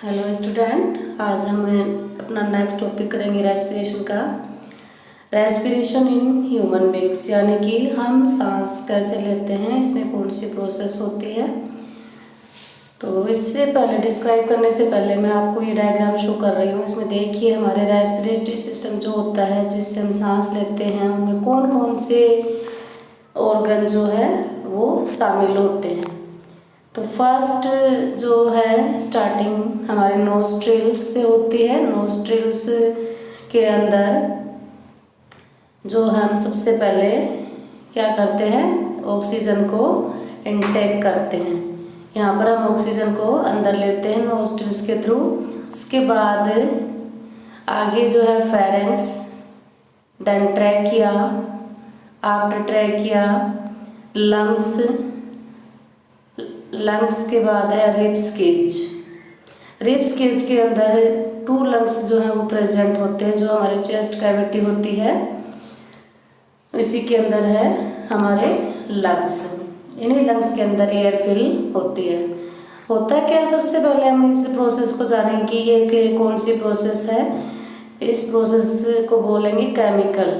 Hello student, आज हम अपना नेक्स्ट टॉपिक करेंगे रेस्पिरेशन का। रेस्पिरेशन इन ह्यूमन बींग्स, यानी कि हम सांस कैसे लेते हैं, इसमें कौन सी प्रोसेस होती है। तो इससे पहले डिस्क्राइब करने से पहले मैं आपको ये डायग्राम शो कर रही हूँ। इसमें देखिए हमारे रेस्पिरेटरी सिस्टम जो होता है, जिससे हम सांस लेते हैं, उनमें कौन कौन से ऑर्गन जो है वो शामिल होते हैं। तो फर्स्ट जो है स्टार्टिंग हमारे नोस्ट्रिल्स से होती है। नोस्ट्रिल्स के अंदर जो हम सबसे पहले क्या करते हैं, ऑक्सीजन को इनटेक करते हैं। यहाँ पर हम ऑक्सीजन को अंदर लेते हैं नोस्ट्रिल्स के थ्रू। उसके बाद आगे जो है pharynx, then trachea, after trachea lungs, lungs के बाद है रिब्स केज। रिब्स केज के अंदर 2 लंग्स जो हैं वो प्रेजेंट होते हैं, जो हमारे चेस्ट कैविटी होती है, इसी के अंदर है हमारे लंग्स। इन्हीं लंग्स के अंदर एयर फिल होती है। होता क्या, सबसे पहले हम इस प्रोसेस को जानेंगे कि ये कौन सी प्रोसेस है। इस प्रोसेस को बोलेंगे केमिकल।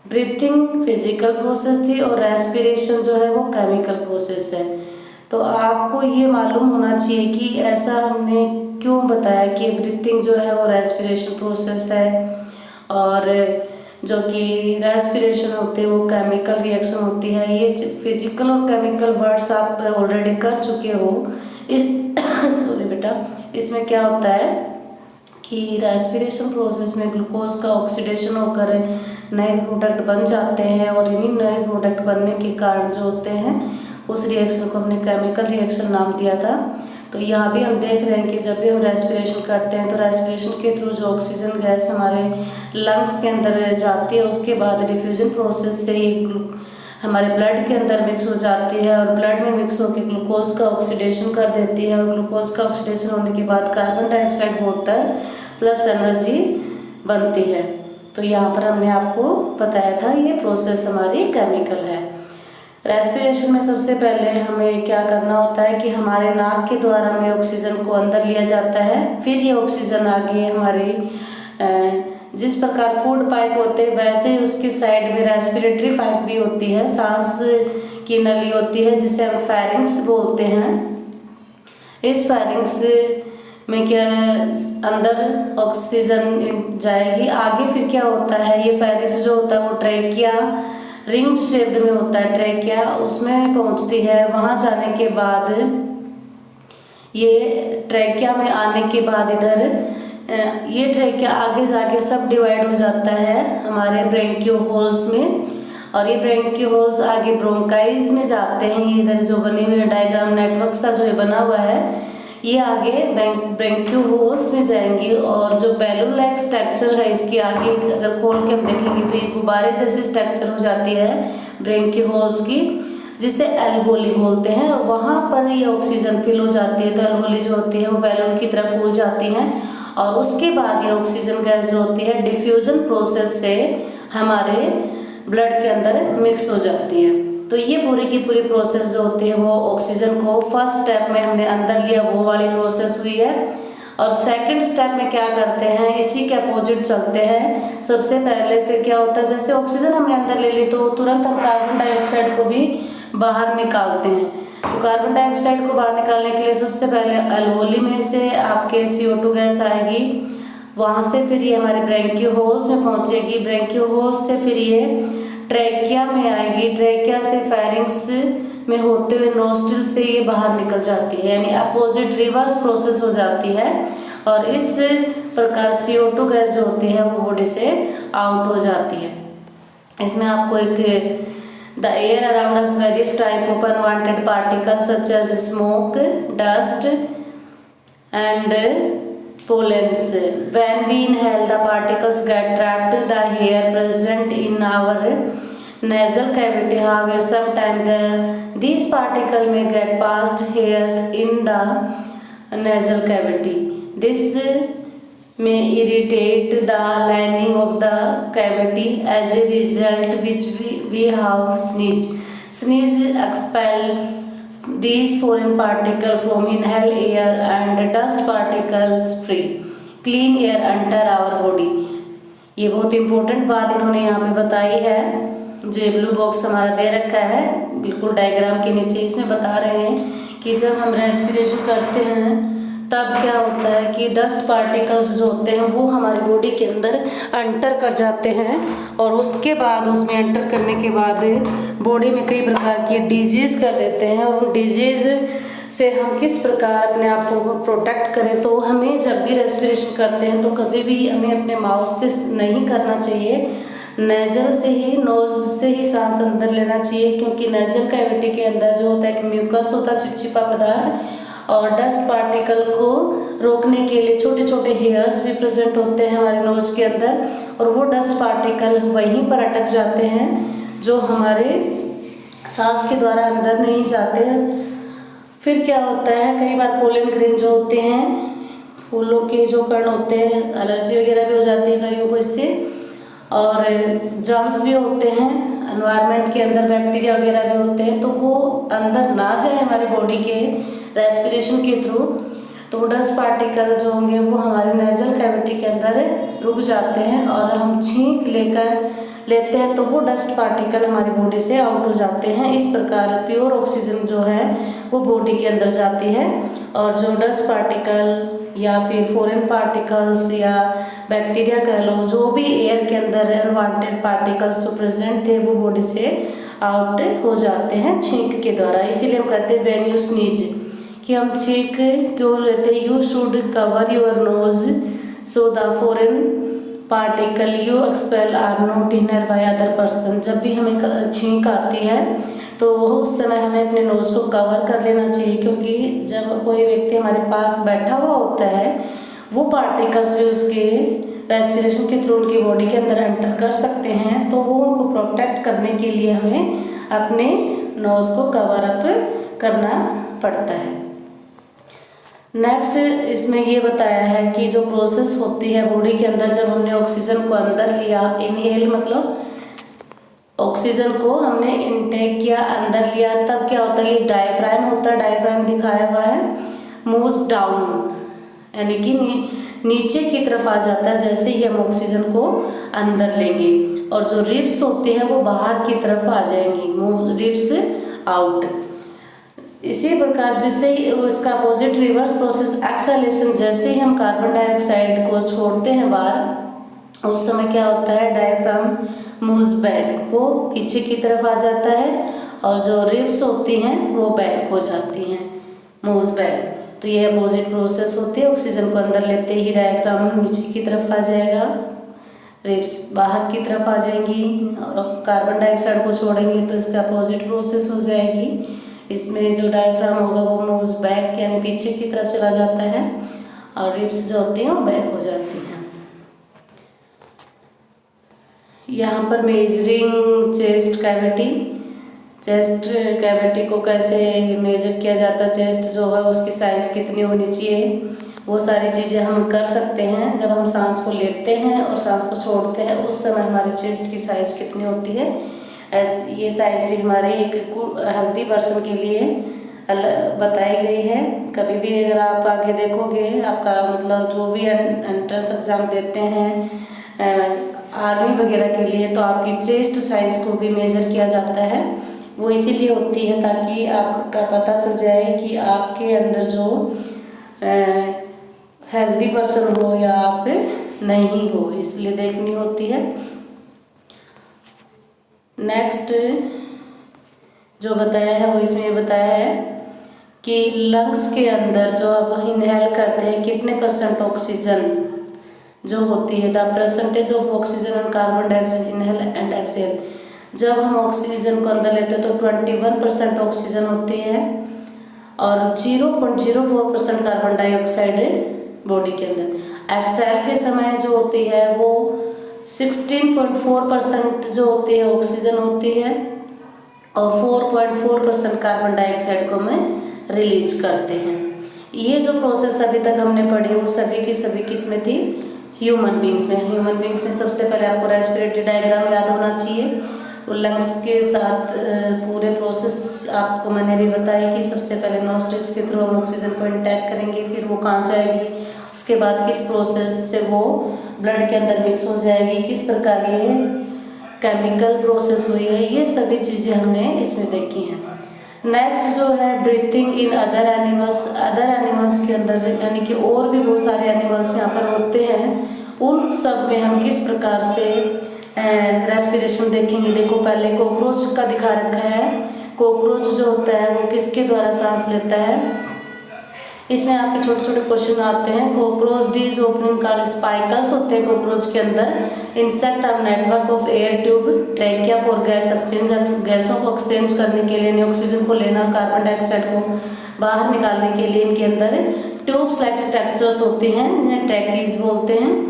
ब्रीथिंग फिजिकल प्रोसेस थी और रेस्पिरेशन जो है वो केमिकल प्रोसेस है। तो आपको ये मालूम होना चाहिए कि ऐसा हमने क्यों बताया कि ब्रीथिंग जो है वो रेस्पिरेशन प्रोसेस है, और जो कि रेस्पिरेशन होती है वो केमिकल रिएक्शन होती है। ये फिजिकल और केमिकल वर्ड्स आप ऑलरेडी कर चुके हो। इस सॉरी बेटा, इसमें क्या होता है कि रेस्पिरेशन प्रोसेस में ग्लूकोज का ऑक्सीडेशन होकर नए प्रोडक्ट बन जाते हैं, और इन्हीं नए प्रोडक्ट बनने के कारण जो होते हैं उस रिएक्शन को हमने केमिकल रिएक्शन नाम दिया था। तो यहाँ भी हम देख रहे हैं कि जब भी हम रेस्पिरेशन करते हैं तो रेस्पिरेशन के थ्रू जो ऑक्सीजन गैस हमारे लंग्स के अंदर जाती है, उसके बाद डिफ्यूजन प्रोसेस से ये हमारे ब्लड के अंदर मिक्स हो जाती है, और ब्लड में मिक्स होकर ग्लूकोज का ऑक्सीडेशन कर देती है, और ग्लूकोज का ऑक्सीडेशन होने के बाद carbon dioxide water plus energy बनती है। तो यहाँ पर हमने आपको बताया था ये प्रोसेस हमारी केमिकल है। रेस्पिरेशन में सबसे पहले हमें क्या करना होता है कि हमारे नाक के द्वारा में ऑक्सीजन को अंदर लिया जाता है, फिर ये ऑक्सीजन आगे हमारी जिस प्रकार फूड पाइप होते हैं वैसे ही उसके साइड में रेस्पिरेटरी पाइप भी होती है, सांस की नली होती है, जिसे हम फेरिंग्स बोलते हैं। इस फेरिंग्स में क्या अंदर ऑक्सीजन जाएगी, आगे फिर क्या होता है, ये फेरिंग्स जो होता है वो ट्रैकिया रिंग शेप्ड में होता है, ट्रैकिया उसमें पहुंचती है। वहां जाने के बाद ये ट्रैकिया में आने के बाद इधर ये ट्रैकिया आगे जाके सब डिवाइड हो जाता है हमारे ब्रेंकियोहोल्स में, और ये ब्रेंकियोहोल्स आगे ब्रोंकाइज में जाते हैं। ये इधर जो बने हुए डायग्राम नेटवर्क सा जो है बना हुआ है, ये आगे ब्रेंकियोहोल्स में जाएंगी, और जो बैलून लाइक स्ट्रक्चर है इसकी आगे अगर खोल के हम देखेंगे तो ये गुब्बारे जैसी स्ट्रक्चर हो जाती है ब्रेंकियोहोल्स की, जिसे एल्वोली बोलते हैं। और वहाँ पर ये ऑक्सीजन फिल हो जाती है, तो एल्वोली जो होती है वो बैलून की तरफ फूल जाती हैं, और उसके बाद ये ऑक्सीजन गैस जो होती है डिफ्यूजन प्रोसेस से हमारे ब्लड के अंदर मिक्स हो जाती है। तो ये पूरी की पूरी प्रोसेस जो होती है वो ऑक्सीजन को फर्स्ट स्टेप में हमने अंदर लिया, वो वाली प्रोसेस हुई है। और सेकंड स्टेप में क्या करते हैं, इसी के अपोजिट चलते हैं। सबसे पहले फिर क्या होता है, जैसे ऑक्सीजन हमने अंदर ले ली तो तुरंत हम कार्बन डाइऑक्साइड को भी बाहर निकालते हैं। तो कार्बन डाइऑक्साइड को बाहर निकालने के लिए सबसे पहले एल्वोली में से आपके CO2 गैस आएगी, वहाँ से फिर ये हमारे ब्रेंकियोहोल्स में पहुँचेगी, ब्रेंकियोहोल्स से फिर ये ट्रैकिया में आएगी, ट्रैकिया से फेरिंग्स में होते हुए नोस्ट्रिल से ये बाहर निकल जाती है, यानी अपोजिट रिवर्स प्रोसेस हो जाती है। और इस प्रकार CO2 गैस जो होती है वो बॉडी से आउट हो जाती है। इसमें आपको एक the air around us various type of unwanted particles such as smoke, dust and pollens. When we inhale, the particles get trapped the air present in our nasal cavity. However, sometimes these particles may get past here in the nasal cavity. This may irritate the lining of the cavity. As a result, which we have sneeze expel these foreign particles from inhaled air and dust particles free clean air enter our body। ये बहुत important बात इन्होंने यहाँ पे बताई है। जो ये ब्लू बॉक्स हमारा दे रखा है बिल्कुल डायग्राम के नीचे, इसमें बता रहे हैं कि जब हम रेस्पिरेशन करते हैं तब क्या होता है कि डस्ट पार्टिकल्स जो होते हैं वो हमारी बॉडी के अंदर एंटर कर जाते हैं, और उसके बाद उसमें एंटर करने के बाद बॉडी में कई प्रकार की डिजीज़ कर देते हैं। और उन डिजीज़ से हम किस प्रकार अपने आप को प्रोटेक्ट करें, तो हमें जब भी रेस्पिरेशन करते हैं तो कभी भी हमें अपने माउथ से नहीं करना चाहिए, नेजल से ही, नोज से ही सांस अंदर लेना चाहिए, क्योंकि नेजल कैविटी के अंदर जो होता है कि म्यूकस होता है, चिपचिपा पदार्थ, और डस्ट पार्टिकल को रोकने के लिए छोटे छोटे हेयर्स भी प्रेजेंट होते हैं हमारे नोज के अंदर, और वो डस्ट पार्टिकल वहीं पर अटक जाते हैं जो हमारे सांस के द्वारा अंदर नहीं जाते हैं। फिर क्या होता है, कई बार पोलन ग्रेन जो होते हैं, फूलों के जो कण होते हैं, एलर्जी वगैरह भी हो जाती है कईयों को इससे, और जर्म्स भी होते हैं, एनवायरनमेंट के अंदर बैक्टीरिया वगैरह भी होते हैं, तो वो अंदर ना जाए हमारे बॉडी के रेस्पिरेशन के थ्रू, तो वो डस्ट पार्टिकल जो होंगे वो हमारे नेजल कैविटी के अंदर रुक जाते हैं, और हम छींक लेते हैं तो वो डस्ट पार्टिकल हमारी बॉडी से आउट हो जाते हैं। इस प्रकार प्योर ऑक्सीजन जो है वो बॉडी के अंदर जाती है, और जो डस्ट पार्टिकल या फिर फॉरेन पार्टिकल्स या बैक्टीरिया कह लो, जो भी एयर के अंदर अनवांटेड पार्टिकल्स जो प्रेजेंट थे वो बॉडी से आउट हो जाते हैं छींक के द्वारा। इसीलिए हम कहते हैं व्हेन यू स्नीज, कि हम छींक क्यों लेते हैं, you should cover your nose so the foreign particle you expel are not inhaled by other person. जब भी हमें छींक आती है तो उस समय हमें अपने नोज को कवर कर लेना चाहिए, क्योंकि जब कोई व्यक्ति हमारे पास बैठा हुआ होता है वो पार्टिकल्स भी उसके रेस्पिरेशन के थ्रू उनकी बॉडी के अंदर एंटर कर सकते हैं, तो वो उनको प्रोटेक्ट करने के लिए हमें अपने नोज को कवर अप करना पड़ता है। नेक्स्ट इसमें ये बताया है कि जो प्रोसेस होती है बॉडी के अंदर, जब हमने ऑक्सीजन को अंदर लिया, इनहेल मतलब ऑक्सीजन को हमने इनटेक किया, अंदर लिया, तब क्या होता है, ये डायफ्राम होता है, डायफ्राम दिखाया हुआ है, मूव्स डाउन, यानी कि नीचे की तरफ आ जाता है जैसे ही हम ऑक्सीजन को अंदर लेंगे, और जो रिब्स होते हैं वो बाहर की तरफ आ जाएंगी, मूव रिब्स आउट। इसी प्रकार जिससे इसका अपोजिट रिवर्स प्रोसेस एक्सहेलेशन, जैसे ही हम कार्बन डाइऑक्साइड को छोड़ते हैं बाहर, उस समय क्या होता है, डायफ्राम मूव्स बैक, वो पीछे की तरफ आ जाता है, और जो रिब्स होती हैं वो बैक हो जाती हैं, मूव्स बैक। तो ये अपोजिट प्रोसेस होती है, ऑक्सीजन को अंदर लेते ही डायफ्राम नीचे की तरफ आ जाएगा, रिब्स बाहर की तरफ आ जाएंगी, और कार्बन डाइऑक्साइड को छोड़ेंगे तो इसका अपोजिट प्रोसेस हो जाएगी। इसमें जो डायफ्राम होगा वो मूव्स बैक, यानी पीछे की तरफ चला जाता है, और रिब्स जो होती हैं वो बैक हो जाती हैं। यहाँ पर measuring chest cavity, chest cavity को कैसे मेजर किया जाता है, चेस्ट जो है उसकी साइज कितनी होनी चाहिए, वो सारी चीज़ें हम कर सकते हैं। जब हम सांस को लेते हैं और सांस को छोड़ते हैं उस समय हमारे चेस्ट की साइज कितनी होती है, ये साइज भी हमारे एक हेल्दी पर्सन के लिए बताई गई है। कभी भी अगर आप आगे देखोगे, आपका मतलब जो भी एंट्रेंस एग्ज़ाम देते हैं आर्मी वगैरह के लिए, तो आपकी चेस्ट साइज को भी मेजर किया जाता है। वो इसीलिए होती है ताकि आपका पता चल जाए कि आपके अंदर जो हेल्दी पर्सन हो या आप नहीं हो, इसलिए देखनी होती है। नेक्स्ट जो बताया है वो इसमें बताया है कि लंग्स के अंदर जो आप इनहेल करते हैं कितने % ऑक्सीजन जो होती है, the percentage of oxygen and carbon dioxide inhale and exhale. जब हम ऑक्सीजन को अंदर लेते हैं तो 21% ऑक्सीजन होती है और 0.04% कार्बन डाइऑक्साइड बॉडी के अंदर। एक्सहेल के समय जो होती है वो 16.4% जो होती है ऑक्सीजन होती है और 4.4% कार्बन डाइऑक्साइड को हम रिलीज करते हैं। ये जो प्रोसेस अभी तक हमने पढ़ी वो सभी की किस में थी, ह्यूमन बींग्स में। ह्यूमन बींग्स में सबसे पहले आपको रेस्पिरेटरी डायग्राम याद होना चाहिए। लंग्स के साथ पूरे प्रोसेस आपको मैंने अभी बताया कि सबसे पहले नॉस्ट्रिल्स के थ्रू हम ऑक्सीजन को इंटेक करेंगे, फिर वो कहाँ जाएगी, उसके बाद किस प्रोसेस से वो ब्लड के अंदर मिक्स हो जाएगी, किस प्रकार ये केमिकल प्रोसेस हुई है, ये सभी चीज़ें हमने इसमें देखी हैं। नेक्स्ट जो है ब्रीथिंग इन अदर एनिमल्स के अंदर, यानी कि और भी बहुत सारे एनिमल्स यहाँ पर होते हैं, उन सब में हम किस प्रकार से रेस्पिरेशन देखेंगे। देखो पहले कॉकरोच का दिखा रखा है। कॉकरोच जो होता है वो किसके द्वारा सांस लेता है, इसमें आपके छोटे छोटे क्वेश्चन आते हैं। Cockroach these opening called spiracles होते हैं कॉकरोच के अंदर। Insect are network of air tube trachea for gas exchange, गैसों को एक्सचेंज करने के लिए, ऑक्सीजन को लेना, कार्बन डाइऑक्साइड को बाहर निकालने के लिए इनके अंदर ट्यूब्स लाइक स्ट्रक्चर्स होते हैं जिन्हें ट्रैकीज बोलते हैं।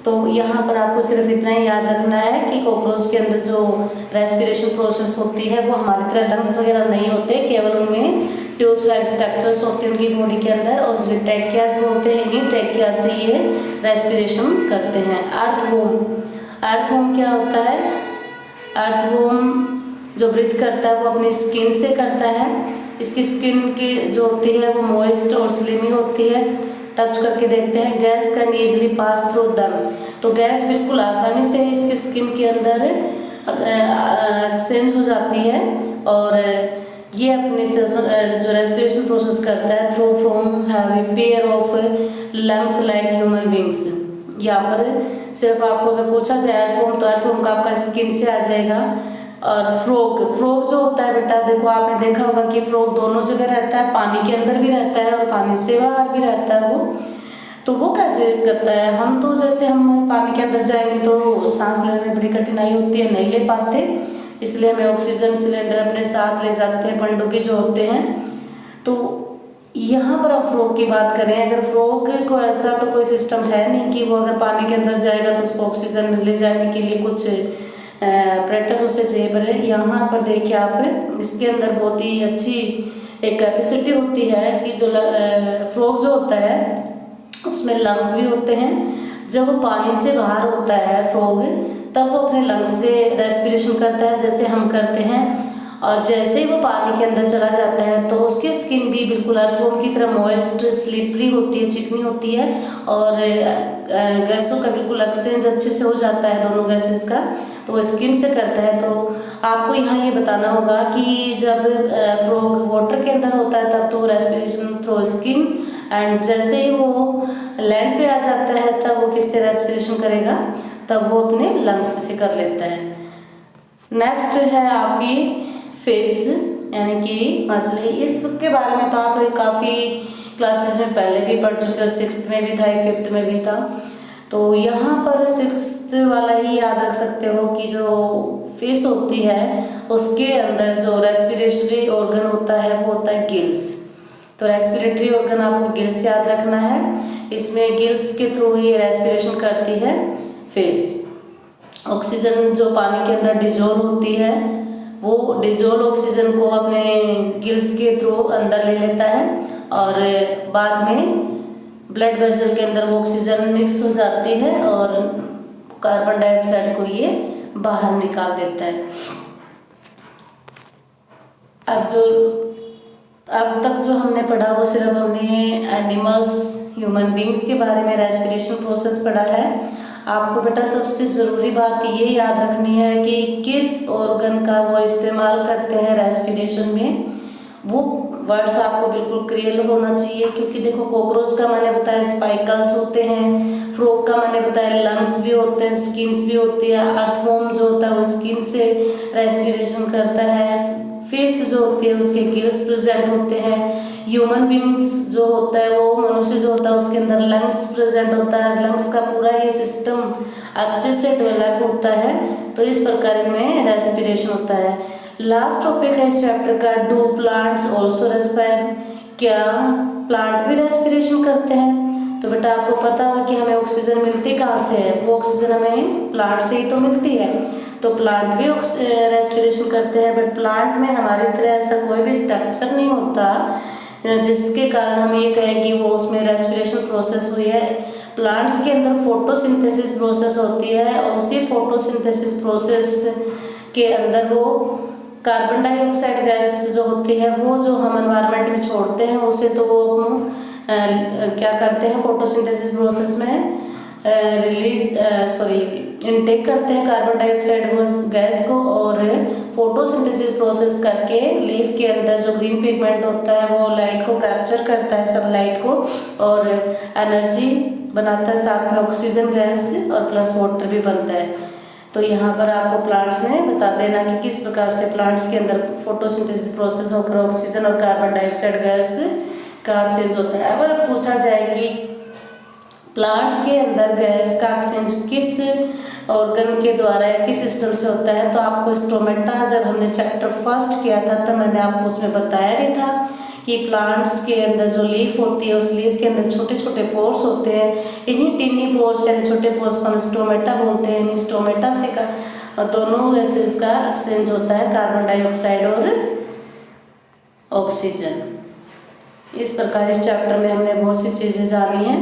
तो यहाँ पर आपको सिर्फ इतना ही याद रखना है कि कॉकरोच के अंदर जो रेस्पिरेशन प्रोसेस होती है वो हमारी तरह लंग्स वगैरह नहीं होते, केवल उनमें ट्यूब्स लाइक स्ट्रक्चर्स होते हैं उनकी बॉडी के अंदर, और जिन्हें ट्रैकियाज बोलते हैं, इन्हीं ट्रैकिया से ये रेस्पिरेशन करते हैं। अर्थवॉर्म क्या होता है? अर्थवॉर्म जो ब्रीथ करता है वो अपनी स्किन से करता है। इसकी स्किन की जो होती है वो मॉइस्ट और स्लिमी होती है। टच करके देखते हैं। Gas can easily pass through दम, तो गैस बिल्कुल आसानी से इसकी स्किन के अंदर एक्सचेंज हो जाती है, और ये अपने जो रेस्पिरेशन प्रोसेस करता है through from have a pair of lungs like human beings. यहाँ पर सिर्फ आपको अगर पूछा जाए अर्थवॉर्म, तो अर्थवॉर्म का आपका स्किन से आ जाएगा। और फ्रॉग जो होता है बेटा, देखो आपने देखा होगा कि फ्रॉग दोनों जगह रहता है, पानी के अंदर भी रहता है और पानी से बाहर भी रहता है वो। तो वो कैसे करता है? हम तो जैसे हम पानी के अंदर जाएंगे तो सांस लेने में बड़ी कठिनाई होती है, नहीं ले पाते, इसलिए हमें ऑक्सीजन सिलेंडर अपने साथ ले जाते हैं, पनडुब्बी जो होते हैं। तो यहाँ पर हम फ्रॉग की बात करें, अगर फ्रॉग को ऐसा तो कोई सिस्टम है नहीं कि वो अगर पानी के अंदर जाएगा तो उसको ऑक्सीजन ले जाने के लिए कुछ प्रैक्टिस उसे चाहिए पड़े। यहाँ पर देखिए आप, इसके अंदर बहुत ही अच्छी एक कैपेसिटी होती है कि जो फ्रॉग जो होता है उसमें लंग्स भी होते हैं। जब वो पानी से बाहर होता है फ्रॉग, तब वो अपने लंग्स से रेस्पिरेशन करता है जैसे हम करते हैं, और जैसे ही वो पानी के अंदर चला जाता है तो उसकी स्किन भी बिल्कुल अर्थवॉर्म की तरह मॉइस्ट स्लिपरी होती है, चिकनी होती है, और गैसों का बिल्कुल एक्सचेंज अच्छे से हो जाता है दोनों गैसेस का, तो वो स्किन से करता है। तो आपको यहाँ ये बताना होगा कि जब फ्रॉग वाटर के अंदर होता है तब तो रेस्पिरेशन थ्रू स्किन, एंड जैसे ही वो लैंड पे आ जाता है तब वो किससे रेस्पिरेशन करेगा? तब वो अपने लंग्स से कर लेता है। नेक्स्ट है आपकी फिश, यानी कि मछली। इसके बारे में तो आप काफ़ी क्लासेस में पहले भी पढ़ चुके हो, 6th में भी था, 5th में भी था। तो यहाँ पर 6th वाला ही याद रख सकते हो कि जो फिश होती है उसके अंदर जो रेस्पिरेटरी ऑर्गन होता है वो होता है गिल्स। तो रेस्पिरेटरी ऑर्गन आपको गिल्स याद रखना है। इसमें गिल्स के थ्रू ही रेस्पिरेशन करती है फिश। ऑक्सीजन जो पानी के अंदर डिजोल्व होती है वो डिजोल्व ऑक्सीजन को अपने गिल्स के थ्रू अंदर ले लेता है, और बाद में ब्लड वेसल के अंदर वो ऑक्सीजन मिक्स हो जाती है और कार्बन डाइऑक्साइड को ये बाहर निकाल देता है। अब तक जो हमने पढ़ा वो सिर्फ हमने एनिमल्स, ह्यूमन बींग्स के बारे में रेस्पिरेशन प्रोसेस पढ़ा है। आपको बेटा सबसे ज़रूरी बात ये याद रखनी है कि किस ऑर्गन का वो इस्तेमाल करते हैं रेस्पिरेशन में, वो वर्ड्स आपको बिल्कुल क्लियर होना चाहिए। क्योंकि देखो कॉकरोच का मैंने बताया स्पाइकल्स होते हैं, फ्रॉग का मैंने बताया लंग्स भी होते हैं, स्किन्स भी होती है, अर्थवॉर्म जो होता है वो स्किन से रेस्पिरेशन करता है, फिश जो होती है उसके गिल्स प्रेजेंट होते हैं, ह्यूमन बींग्स जो होता है वो मनुष्य जो होता है उसके अंदर लंग्स प्रेजेंट होता है, लंग्स का पूरा ये सिस्टम अच्छे से डेवलप होता है। तो इस प्रकार इनमें रेस्पिरेशन होता है। लास्ट टॉपिक है इस चैप्टर का, डू प्लांट्स ऑल्सो रेस्पायर, क्या प्लांट भी रेस्पिरेशन करते हैं? तो बेटा आपको पता होगा कि हमें ऑक्सीजन मिलती कहाँ से है, वो ऑक्सीजन हमें प्लांट से ही तो मिलती है। तो प्लांट भी रेस्पिरेशन करते हैं, बट प्लांट में हमारी तरह ऐसा कोई भी स्ट्रक्चर नहीं होता जिसके कारण हम ये कहें कि वो उसमें रेस्पिरेशन प्रोसेस हुई है। प्लांट्स के अंदर फोटोसिंथेसिस प्रोसेस होती है, और उसी फोटोसिंथेसिस प्रोसेस के अंदर वो कार्बन डाइऑक्साइड गैस जो होती है वो जो हम एनवायरनमेंट में छोड़ते हैं उसे तो वो क्या करते हैं फोटोसिंथेसिस प्रोसेस में इनटेक करते हैं कार्बन डाइऑक्साइड गैस को, और फोटोसिंथेसिस प्रोसेस करके लीफ के अंदर जो ग्रीन पिगमेंट होता है वो लाइट को कैप्चर करता है, सनलाइट को, और एनर्जी बनाता है, साथ में ऑक्सीजन गैस और प्लस वाटर भी बनता है। तो यहाँ पर आपको प्लांट्स में बता देना कि किस प्रकार से प्लांट्स के अंदर फोटोसिंथेसिस प्रोसेस होकर ऑक्सीजन और कार्बन डाइऑक्साइड गैस का एक्सचेंज होता है। अगर पूछा जाए कि प्लांट्स के अंदर गैस का एक्सचेंज किस ऑर्गन के द्वारा या किस सिस्टम से होता है, तो आपको स्टोमेटा जब हमने चैप्टर फर्स्ट किया था तब मैंने आपको उसमें बताया भी था कि प्लांट्स के अंदर जो लीफ होती है उस लीफ के अंदर छोटे छोटे पोर्स होते हैं। इन्हीं टिनी पोर्स यानी छोटे पोर्स को हम स्टोमेटा बोलते हैं। स्टोमेटा से दोनों गैसेस का एक्सचेंज होता है, कार्बन डाइऑक्साइड और ऑक्सीजन। इस प्रकार इस चैप्टर में हमने बहुत सी चीज़ें जानी हैं,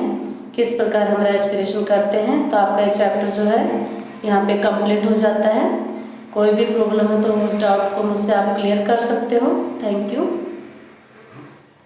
किस प्रकार हम रेस्पिरेशन करते हैं। तो आपका ये चैप्टर जो है यहाँ पे कंप्लीट हो जाता है। कोई भी प्रॉब्लम है तो उस डाउट को मुझसे आप क्लियर कर सकते हो। Thank you.